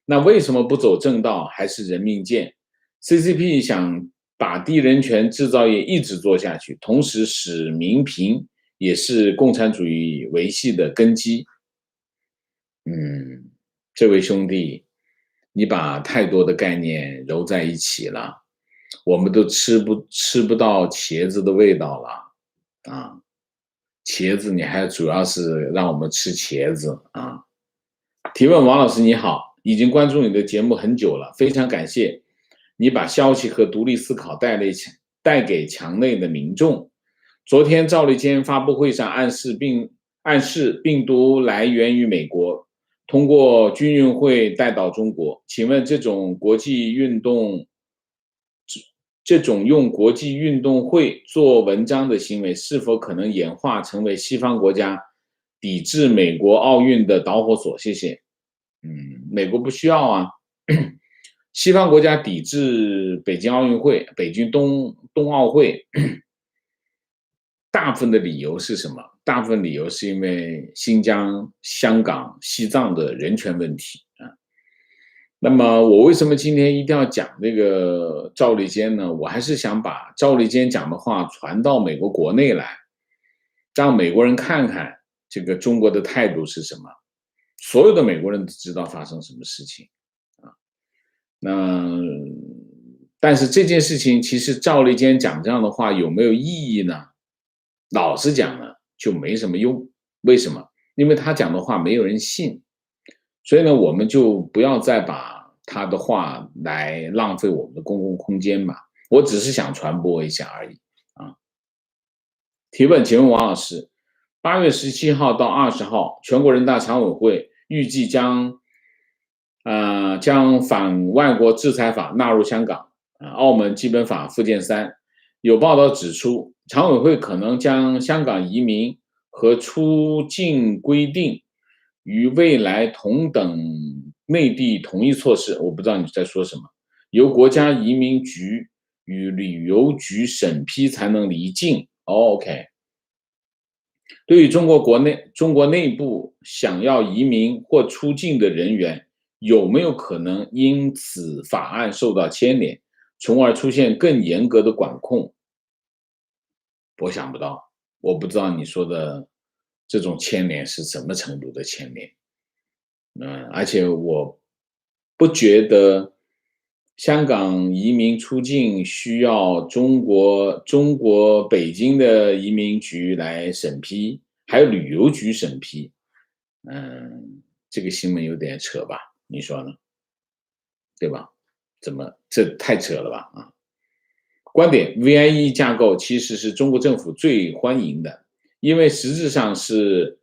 那为什么不走正道，还是人命贱？ CCP 想把低人权制造业一直做下去，同时使民贫，也是共产主义维系的根基。这位兄弟，你把太多的概念揉在一起了，我们都吃不到茄子的味道了啊！茄子你还主要是让我们吃茄子啊！提问王老师你好，已经关注你的节目很久了，非常感谢你把消息和独立思考带给墙内的民众。昨天赵立坚发布会上暗示病毒来源于美国，通过军运会带到中国，请问这种用国际运动会做文章的行为，是否可能演化成为西方国家抵制美国奥运的导火索？谢谢。美国不需要啊。西方国家抵制北京奥运会、北京冬奥会，大部分的理由是什么？大部分理由是因为新疆、香港、西藏的人权问题啊。那么我为什么今天一定要讲这个赵立坚呢？我还是想把赵立坚讲的话传到美国国内来，让美国人看看这个中国的态度是什么。所有的美国人都知道发生什么事情啊。但是这件事情其实赵立坚讲这样的话有没有意义呢？老实讲呢，就没什么用。为什么？因为他讲的话没有人信。所以呢，我们就不要再把他的话来浪费我们的公共空间吧。我只是想传播一下而已啊。提问，请问王老师，8月17号到20号，全国人大常委会预计将反外国制裁法纳入香港、澳门基本法附件3。有报道指出，常委会可能将香港移民和出境规定与未来同等内地同一措施，我不知道你在说什么，由国家移民局与旅游局审批才能离境。OK。对于中国内部想要移民或出境的人员，有没有可能因此法案受到牵连，从而出现更严格的管控？我想不到，我不知道你说的这种牵连是什么程度的牵连。而且我不觉得香港移民出境需要中国北京的移民局来审批，还有旅游局审批。这个新闻有点扯吧？你说呢？对吧？这太扯了吧？啊！观点 VIE 架构其实是中国政府最欢迎的，因为实质上是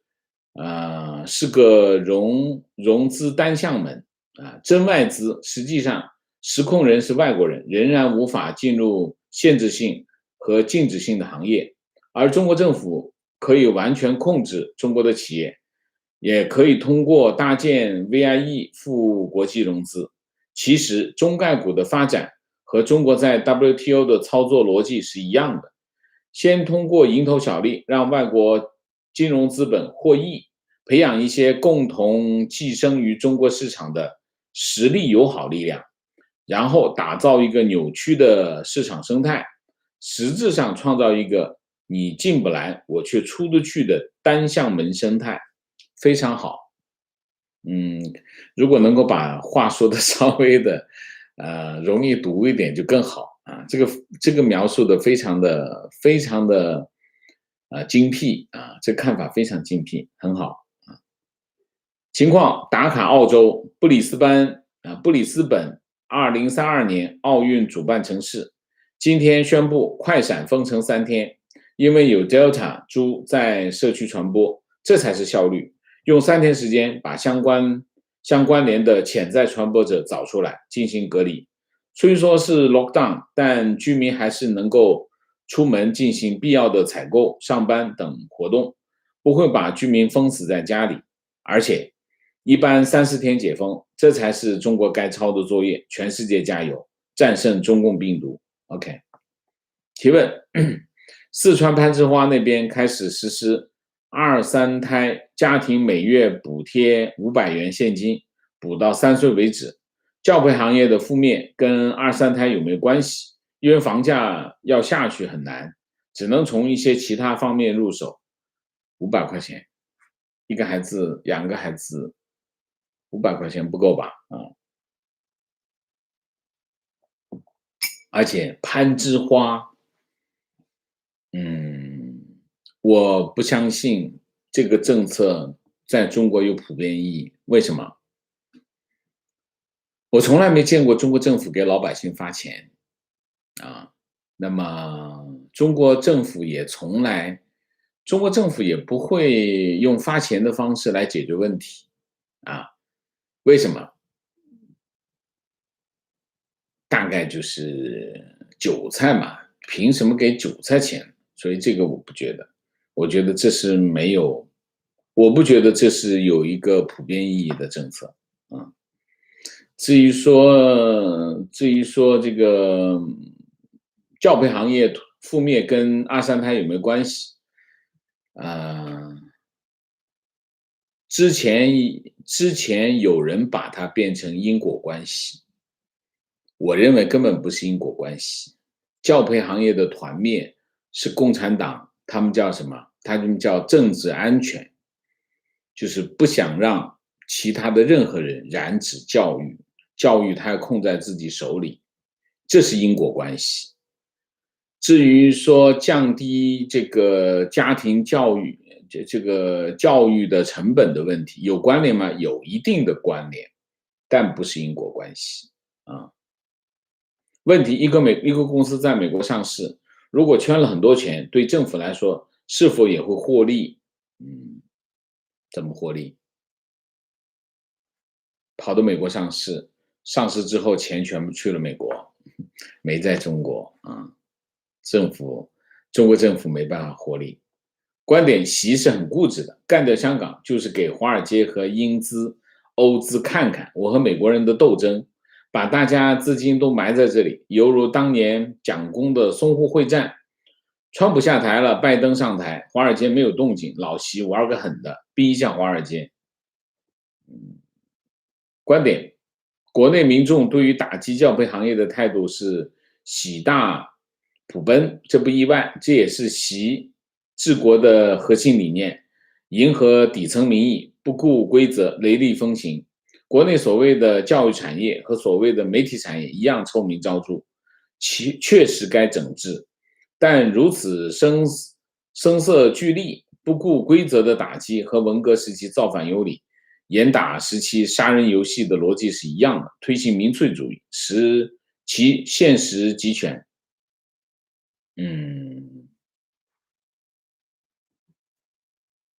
个融资单向门真外资实际上实控人是外国人，仍然无法进入限制性和禁止性的行业，而中国政府可以完全控制中国的企业，也可以通过搭建 VIE 赴国际融资。其实中概股的发展和中国在 WTO 的操作逻辑是一样的，先通过蝇头小利让外国金融资本获益，培养一些共同寄生于中国市场的实力友好力量，然后打造一个扭曲的市场生态，实质上创造一个你进不来我却出得去的单向门生态，非常好。如果能够把话说的稍微的容易读一点就更好啊。这个描述的非常的精辟啊，这看法非常精辟，很好啊。情况：打卡澳洲布里斯本2032年奥运主办城市，今天宣布快闪封城3天，因为有 Delta 株在社区传播，这才是效率。用3天时间把相关相关联的潜在传播者找出来进行隔离。虽说是 lockdown， 但居民还是能够出门进行必要的采购、上班等活动，不会把居民封死在家里。而且一般3-4天解封，这才是中国该操的作业。全世界加油，战胜中共病毒。 OK。 提问：四川攀枝花那边开始实施2、3胎家庭每月补贴500元现金，补到3岁为止。教培行业的覆灭跟2、3胎有没有关系？因为房价要下去很难，只能从一些其他方面入手。500块钱一个孩子，2个孩子500块钱不够吧？而且攀枝花，我不相信这个政策在中国有普遍意义。为什么？我从来没见过中国政府给老百姓发钱那么中国政府也不会用发钱的方式来解决问题为什么？大概就是韭菜嘛，凭什么给韭菜钱？所以这个我不觉得，我觉得这是没有，我不觉得这是有一个普遍意义的政策至于说这个教培行业覆灭跟2、3胎有没有关系？之前有人把它变成因果关系，我认为根本不是因果关系。教培行业的团灭是共产党，他们叫什么？他们叫政治安全，就是不想让其他的任何人染指教育，教育他要控在自己手里，这是因果关系。至于说降低这个家庭教育这个教育的成本的问题，有关联吗？有一定的关联，但不是因果关系问题，一个公司在美国上市，如果圈了很多钱，对政府来说是否也会获利？怎么获利？跑到美国上市，上市之后钱全部去了美国，没在中国中国政府没办法获利。观点，习是很固执的，干掉香港就是给华尔街和英资、欧资看看我和美国人的斗争，把大家资金都埋在这里，犹如当年蒋公的淞沪会战，川普下台了，拜登上台，华尔街没有动静，老习玩个狠的，逼一下华尔街。观点，国内民众对于打击教培行业的态度是喜大普奔，这不意外，这也是习治国的核心理念，迎合底层民意，不顾规则，雷厉风行。国内所谓的教育产业和所谓的媒体产业一样臭名昭著，确实该整治，但如此声色俱厉、不顾规则的打击和文革时期造反有理、严打时期杀人游戏的逻辑是一样的，推行民粹主义，使其现实集权。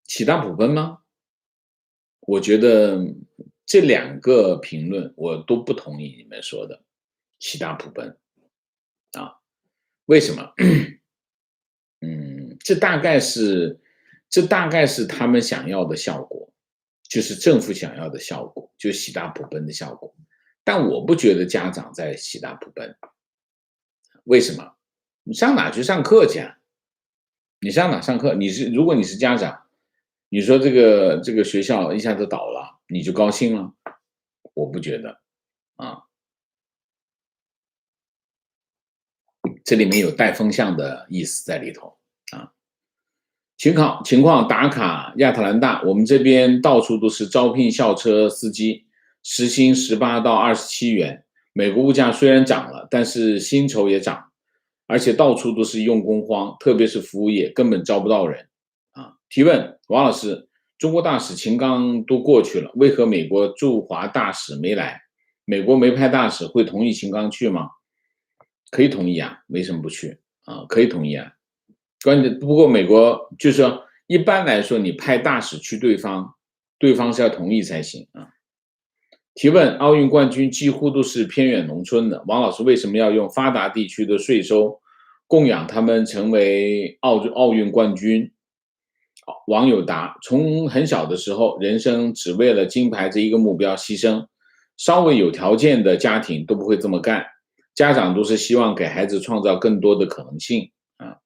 喜大普奔吗？我觉得这2个评论我都不同意你们说的喜大普奔为什么？这大概是他们想要的效果，就是政府想要的效果，就是喜大普奔的效果。但我不觉得家长在喜大普奔，为什么？你上哪去上课去你上哪上课？如果你是家长，你说这个学校一下子倒了，你就高兴了？我不觉得这里面有带风向的意思在里头情况打卡亚特兰大，我们这边到处都是招聘校车司机，时薪18到27元。美国物价虽然涨了，但是薪酬也涨，而且到处都是用工荒，特别是服务业根本招不到人提问，王老师，中国大使秦刚都过去了，为何美国驻华大使没来？美国没派大使，会同意秦刚去吗？可以同意为什么不去可以同意不过美国就是说，一般来说，你派大使去对方是要同意才行提问：奥运冠军几乎都是偏远农村的，王老师为什么要用发达地区的税收供养他们成为奥运冠军？网友答：从很小的时候，人生只为了金牌这一个目标牺牲，稍微有条件的家庭都不会这么干，家长都是希望给孩子创造更多的可能性啊。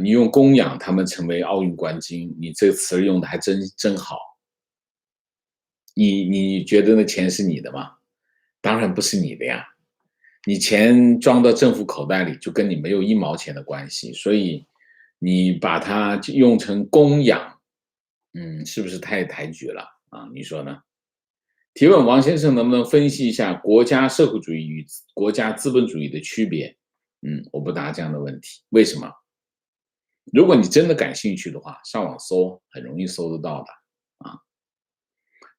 你用供养他们成为奥运冠军，你这个词用的还真好。你觉得那钱是你的吗？当然不是你的呀，你钱装到政府口袋里，就跟你没有1毛钱的关系，所以你把它用成供养，是不是太抬举了啊？你说呢？提问：王先生能不能分析一下国家社会主义与国家资本主义的区别？我不答这样的问题，为什么？如果你真的感兴趣的话，上网搜，很容易搜得到的啊。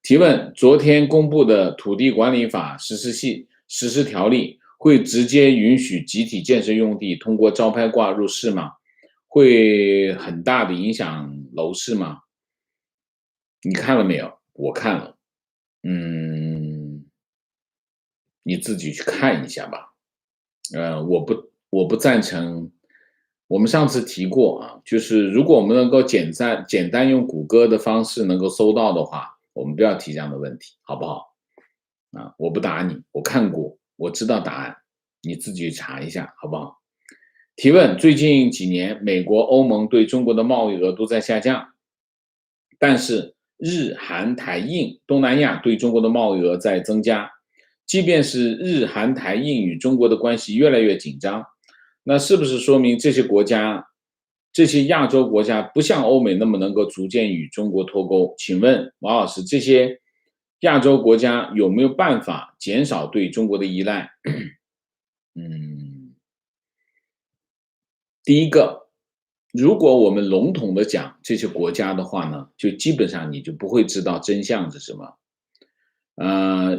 提问：昨天公布的土地管理法实施条例会直接允许集体建设用地通过招拍挂入市吗？会很大的影响楼市吗？你看了没有？我看了，你自己去看一下吧。我不赞成。我们上次提过啊，就是如果我们能够简单用谷歌的方式能够搜到的话，我们不要提这样的问题，好不好？我不答你，我看过，我知道答案，你自己去查一下，好不好？提问：最近几年，美国、欧盟对中国的贸易额都在下降，但是日韩台印东南亚对中国的贸易额在增加。即便是日韩台印与中国的关系越来越紧张，那是不是说明这些亚洲国家不像欧美那么能够逐渐与中国脱钩？请问王老师，这些亚洲国家有没有办法减少对中国的依赖？第一个，如果我们笼统的讲这些国家的话呢，就基本上你就不会知道真相是什么。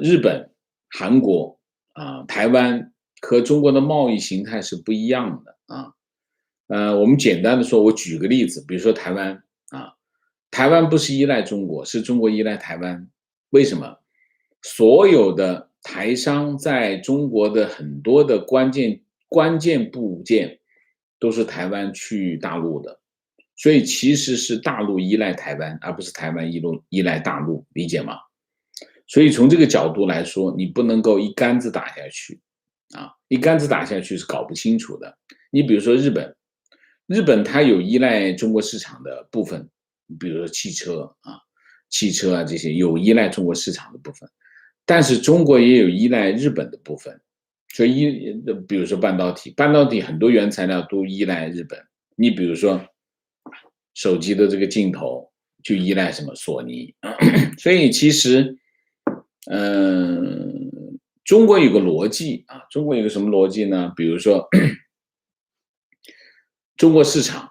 日本、韩国台湾和中国的贸易形态是不一样的啊。我们简单的说，我举个例子，比如说台湾啊，台湾不是依赖中国，是中国依赖台湾。为什么？所有的台商在中国的很多的关键部件都是台湾去大陆的，所以其实是大陆依赖台湾，而不是台湾依赖大陆，理解吗？所以从这个角度来说，你不能够一竿子打下去一竿子打下去是搞不清楚的。你比如说日本，日本它有依赖中国市场的部分，比如说汽车啊这些有依赖中国市场的部分，但是中国也有依赖日本的部分。所以比如说半导体很多原材料都依赖日本。你比如说手机的这个镜头就依赖什么索尼。所以其实中国有个逻辑中国有个什么逻辑呢？比如说中国市场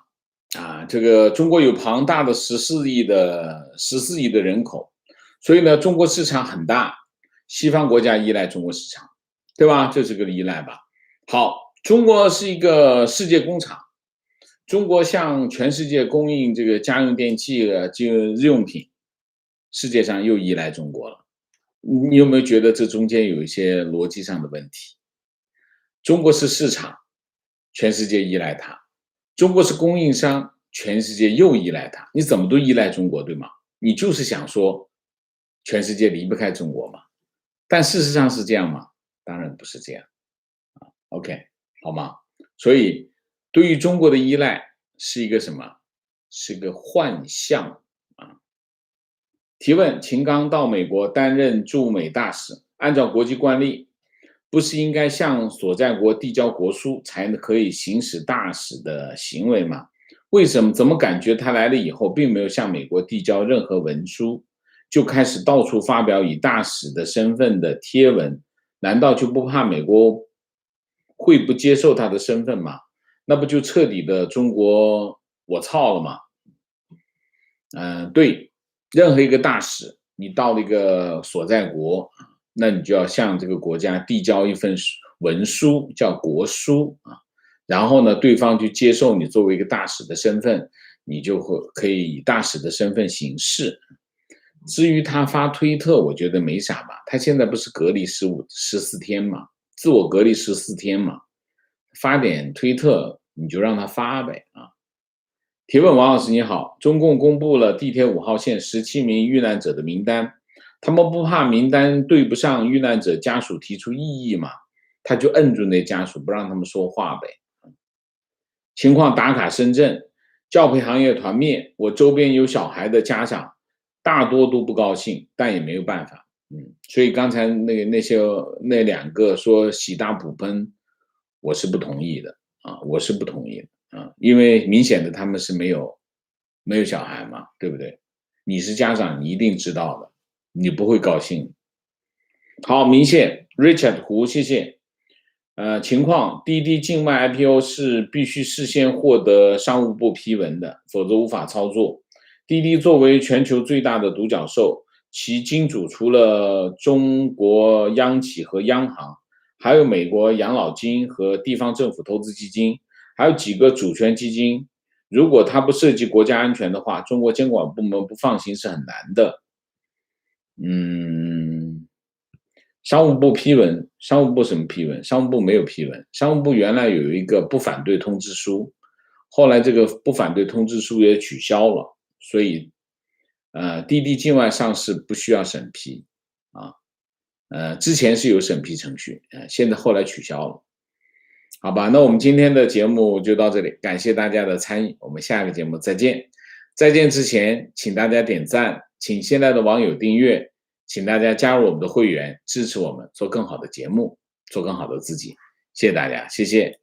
这个中国有庞大的14亿的人口，所以呢，中国市场很大，西方国家依赖中国市场，对吧？这是个依赖吧。好，中国是一个世界工厂，中国向全世界供应这个家用电器这个日用品，世界上又依赖中国了。你有没有觉得这中间有一些逻辑上的问题？中国是市场，全世界依赖它；中国是供应商，全世界又依赖它。你怎么都依赖中国，对吗？你就是想说，全世界离不开中国嘛？但事实上是这样吗？当然不是这样OK， 好吗？所以对于中国的依赖是一个什么？是一个幻象提问：秦刚到美国担任驻美大使，按照国际惯例，不是应该向所在国递交国书才可以行使大使的行为吗？为什么？怎么感觉他来了以后，并没有向美国递交任何文书，就开始到处发表以大使的身份的贴文？难道就不怕美国会不接受他的身份吗？那不就彻底的中国我操了吗？对。任何一个大使，你到了一个所在国，那你就要向这个国家递交一份文书，叫国书然后呢，对方就接受你作为一个大使的身份，你就可以以大使的身份行事。至于他发推特，我觉得没啥吧，他现在不是隔离14天嘛，自我隔离14天嘛，发点推特你就让他发呗啊。提问王老师你好，中共公布了地铁5号线17名遇难者的名单，他们不怕名单对不上遇难者家属提出异议吗？他就摁住那家属不让他们说话呗。情况打卡深圳，教培行业团灭，我周边有小孩的家长大多都不高兴，但也没有办法。所以刚才那两个说喜大普奔，我是不同意的啊，我是不同意的。因为明显的他们是没有小孩嘛，对不对？你是家长，你一定知道的，你不会高兴。好，明谢 Richard 胡，谢谢。情况，滴滴境外 IPO 是必须事先获得商务部批文的，否则无法操作。滴滴作为全球最大的独角兽，其金主除了中国央企和央行，还有美国养老金和地方政府投资基金，还有几个主权基金。如果它不涉及国家安全的话，中国监管部门不放行是很难的。商务部批文，商务部什么批文？商务部没有批文，商务部原来有一个不反对通知书，后来这个不反对通知书也取消了，所以滴滴境外上市不需要审批啊，之前是有审批程序，现在后来取消了。好吧，那我们今天的节目就到这里，感谢大家的参与，我们下个节目再见。再见之前，请大家点赞，请现在的网友订阅，请大家加入我们的会员，支持我们做更好的节目，做更好的自己。谢谢大家，谢谢。